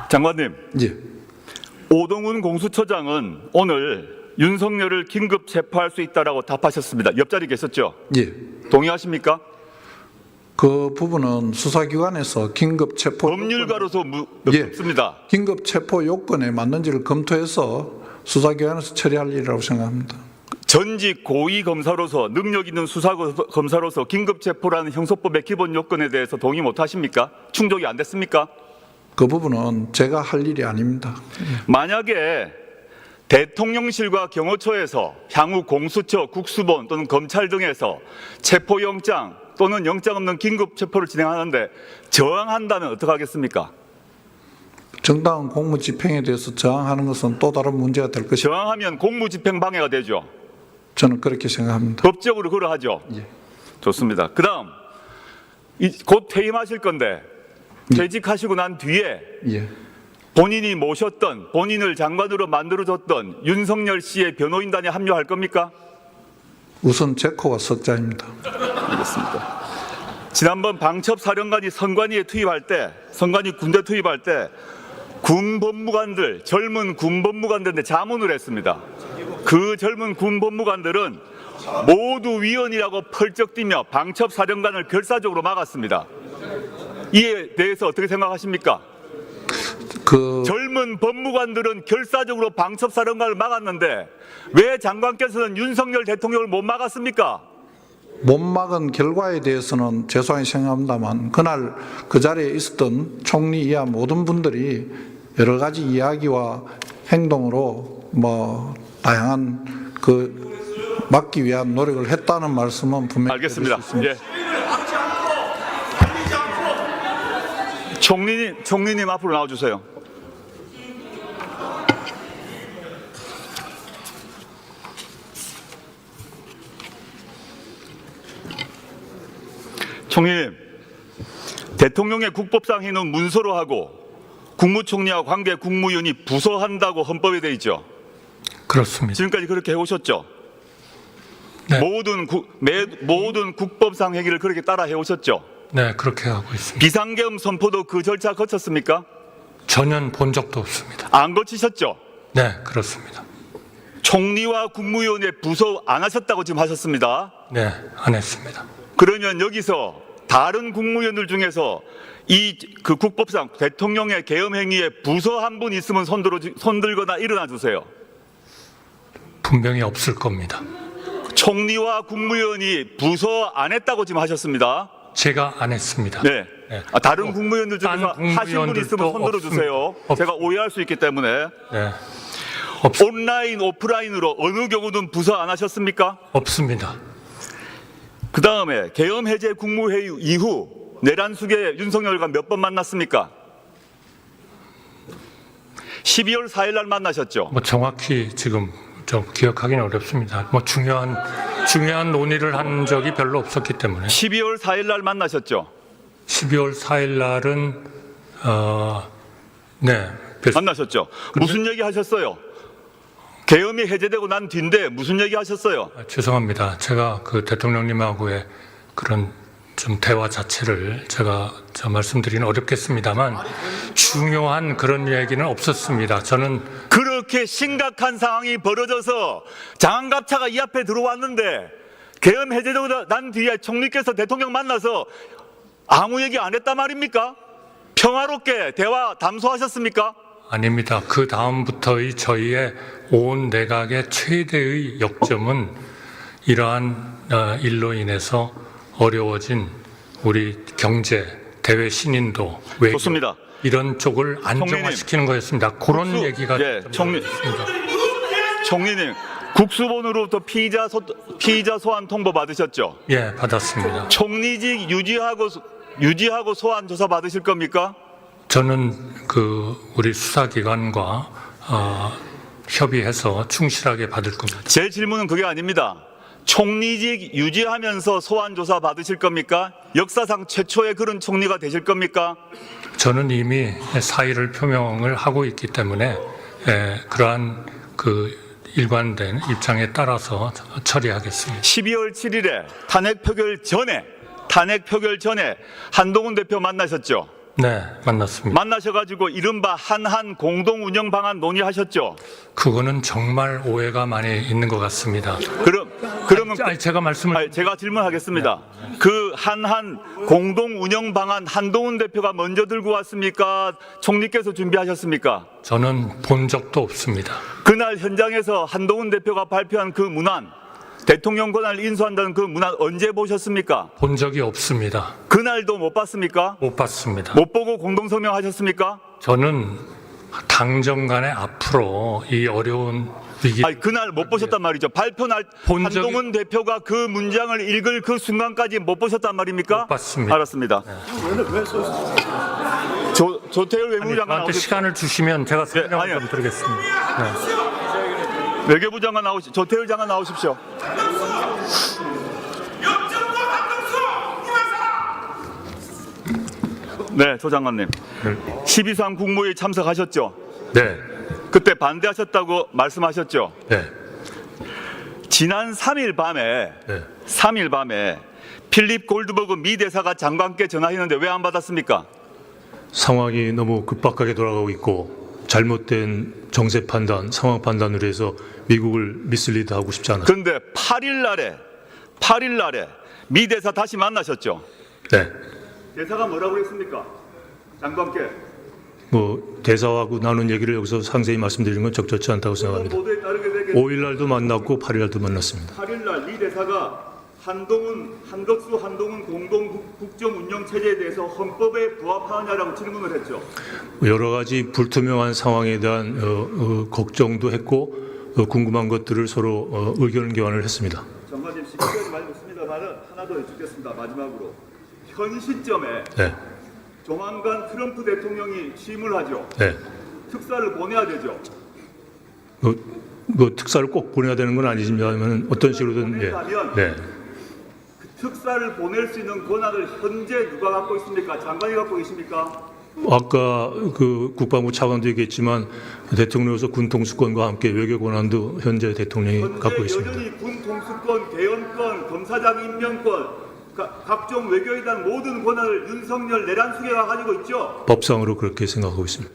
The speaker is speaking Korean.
장관님, 예. 오동훈 공수처장은 오늘 윤석열을 긴급 체포할 수 있다라고 답하셨습니다. 옆자리 계셨죠? 예. 동의하십니까? 그 부분은 수사기관에서 긴급 체포 법률가로서 예. 묻습니다. 긴급 체포 요건에 맞는지를 검토해서 수사기관에서 처리할 일이라고 생각합니다. 전직 고위 검사로서 능력 있는 수사 검사로서 긴급 체포라는 형소법의 기본 요건에 대해서 동의 못 하십니까? 충족이 안 됐습니까? 그 부분은 제가 할 일이 아닙니다. 만약에 대통령실과 경호처에서 향후 공수처, 국수본 또는 검찰 등에서 체포영장 또는 영장 없는 긴급 체포를 진행하는데 저항한다면 어떻게 하겠습니까? 정당한 공무집행에 대해서 저항하는 것은 또 다른 문제가 될 것이다. 저항하면 공무집행 방해가 되죠. 저는 그렇게 생각합니다. 법적으로 그러하죠. 예. 좋습니다. 그 다음 곧 퇴임하실 건데 퇴직하시고 난 뒤에 예. 본인이 모셨던, 본인을 장관으로 만들어줬던 윤석열 씨의 변호인단에 합류할 겁니까? 우선 제코가 석자입니다. 알겠습니다. 지난번 방첩사령관이 선관위에 투입할 때, 선관위 군대 투입할 때 군 법무관들, 젊은 군 법무관들한테 자문을 했습니다. 그 젊은 군 법무관들은 모두 위헌이라고 펄쩍 뛰며 방첩사령관을 결사적으로 막았습니다. 이에 대해서 어떻게 생각하십니까? 젊은 법무관들은 결사적으로 방첩사령관을 막았는데 왜 장관께서는 윤석열 대통령을 못 막았습니까? 못 막은 결과에 대해서는 죄송하게 생각합니다만 그날 그 자리에 있었던 총리 이하 모든 분들이 여러 가지 이야기와 행동으로 다양한 막기 위한 노력을 했다는 말씀은 분명히 알겠습니다. 드릴 수 있습니다. 예. 총리님 앞으로 나와주세요. 총리님, 대통령의 국법상 행위는 문서로 하고 국무총리와 관계 국무위원이 부서한다고 헌법에 되어 있죠. 그렇습니다. 지금까지 그렇게 해오셨죠. 네. 모든 국법상 행위를 그렇게 따라 해오셨죠. 네, 그렇게 하고 있습니다. 비상계엄 선포도 그 절차 거쳤습니까? 전혀 본 적도 없습니다. 안 거치셨죠. 네, 그렇습니다. 총리와 국무위원회 부서 안 하셨다고 지금 하셨습니다. 네, 안 했습니다. 그러면 여기서 다른 국무위원들 중에서 그 국법상 대통령의 계엄 행위에 부서 한 분 있으면 손들거나 일어나 주세요. 분명히 없을 겁니다. 총리와 국무위원이 부서 안 했다고 지금 하셨습니다. 제가 안 했습니다. 네. 네. 다른 국무위원들 중에서 하신 분 있으면 손들어 주세요. 제가 오해할 수 있기 때문에. 네. 온라인, 오프라인으로 어느 경우든 부서 안 하셨습니까? 없습니다. 그 다음에 계엄 해제 국무회의 이후 내란숙의 윤석열과 몇 번 만났습니까? 12월 4일 날 만나셨죠? 정확히 지금 좀 기억하기는 어렵습니다. 중요한 논의를 한 적이 별로 없었기 때문에. 12월 4일 날 만나셨죠? 12월 4일 날은 네. 만나셨죠? 무슨 얘기 하셨어요? 계엄이 해제되고 난 뒤인데 무슨 얘기 하셨어요? 죄송합니다. 제가 그 대통령님하고의 그런 좀 대화 자체를 제가 말씀드리는 어렵겠습니다만 중요한 그런 얘기는 없었습니다. 저는 그렇게 심각한 상황이 벌어져서 장안갑차가 이 앞에 들어왔는데 계엄 해제되고 난 뒤에 총리께서 대통령 만나서 아무 얘기 안 했단 말입니까? 평화롭게 대화 담소하셨습니까? 아닙니다. 그 다음부터의 저희의 온 내각의 최대의 역점은 이러한 일로 인해서 어려워진 우리 경제, 대외 신인도, 외교 좋습니다. 이런 쪽을 안정화시키는 거였습니다. 그런 얘기가 예, 총리님, 국수본으로부터 피의자 소환 통보 받으셨죠? 예, 받았습니다. 총리직 유지하고 소환 조사 받으실 겁니까? 저는 우리 수사기관과 협의해서 충실하게 받을 겁니다. 제 질문은 그게 아닙니다. 총리직 유지하면서 소환 조사 받으실 겁니까? 역사상 최초의 그런 총리가 되실 겁니까? 저는 이미 사의를 표명을 하고 있기 때문에 그러한 일관된 입장에 따라서 처리하겠습니다. 12월 7일에 탄핵 표결 전에 한동훈 대표 만나셨죠? 네, 만났습니다. 만나셔가지고 이른바 한한 공동 운영 방안 논의하셨죠? 그거는 정말 오해가 많이 있는 것 같습니다. 그러면 아니, 제가 말씀을 제가 질문하겠습니다. 그 한한 공동 운영 방안 한동훈 대표가 먼저 들고 왔습니까? 총리께서 준비하셨습니까? 저는 본 적도 없습니다. 그날 현장에서 한동훈 대표가 발표한 그 문안, 대통령 권한을 인수한다는 그 문안 언제 보셨습니까? 본 적이 없습니다. 그날도 못 봤습니까? 못 봤습니다. 못 보고 공동 성명하셨습니까? 저는 당정 간에 앞으로 이 어려운 위기 아니 그날 못 보셨단 말이죠. 발표 날 본 적이- 한동훈 대표가 그 문장을 읽을 그 순간까지 못 보셨단 말입니까? 못 봤습니다. 알았습니다. 조태열 외무부 아니, 장관 저한테 나오십시오. 시간을 주시면 제가 설명 아니요. 좀 드리겠습니다. 네. 외교부 장관 조태열 장관 나오십시오. 네, 조 장관님. 12.3 국무회의 참석하셨죠? 네. 그때 반대하셨다고 말씀하셨죠? 네. 지난 3일 밤에 네. 3일 밤에 필립 골드버그 미 대사가 장관께 전화했는데 왜 안 받았습니까? 상황이 너무 급박하게 돌아가고 있고 잘못된 정세 판단, 상황 판단으로 해서 미국을 미슬리드하고 싶지 않았습니다. 그런데 8일 날에 미 대사 다시 만나셨죠? 네. 대사가 뭐라고 했습니까? 장관께. 뭐 대사하고 나눈 얘기를 여기서 상세히 말씀드리는 건 적절치 않다고 생각합니다. 보도에 따르게 되게 5일 날도 만났고 8일 날도 만났습니다. 8일 날 미 대사가 한덕수 한동훈 공동 국정 운영 체제에 대해서 헌법에 부합하느냐라고 질문을 했죠. 여러 가지 불투명한 상황에 대한 걱정도 했고 궁금한 것들을 서로 의견 교환을 했습니다. 장관님 시간이 많이 없습니다만은 하나 더 여쭙겠습니다. 마지막으로 현 시점에 네. 조만간 트럼프 대통령이 취임을 하죠. 네. 특사를 보내야 되죠. 뭐 특사를 꼭 보내야 되는 건 아니지만 어떤 식으로든 예. 네. 특사를 보낼 수 있는 권한을 현재 누가 갖고 있습니까? 장관이 갖고 계십니까? 아까 그 국방부 차관도 얘기했지만 대통령으로서 군 통수권과 함께 외교 권한도 현재 대통령이 갖고 현재 있습니다. 여전히 군 통수권, 개헌권, 검사장 임명권, 각종 외교에 대한 모든 권한을 윤석열 내란 수계가 가지고 있죠. 법상으로 그렇게 생각하고 있습니다.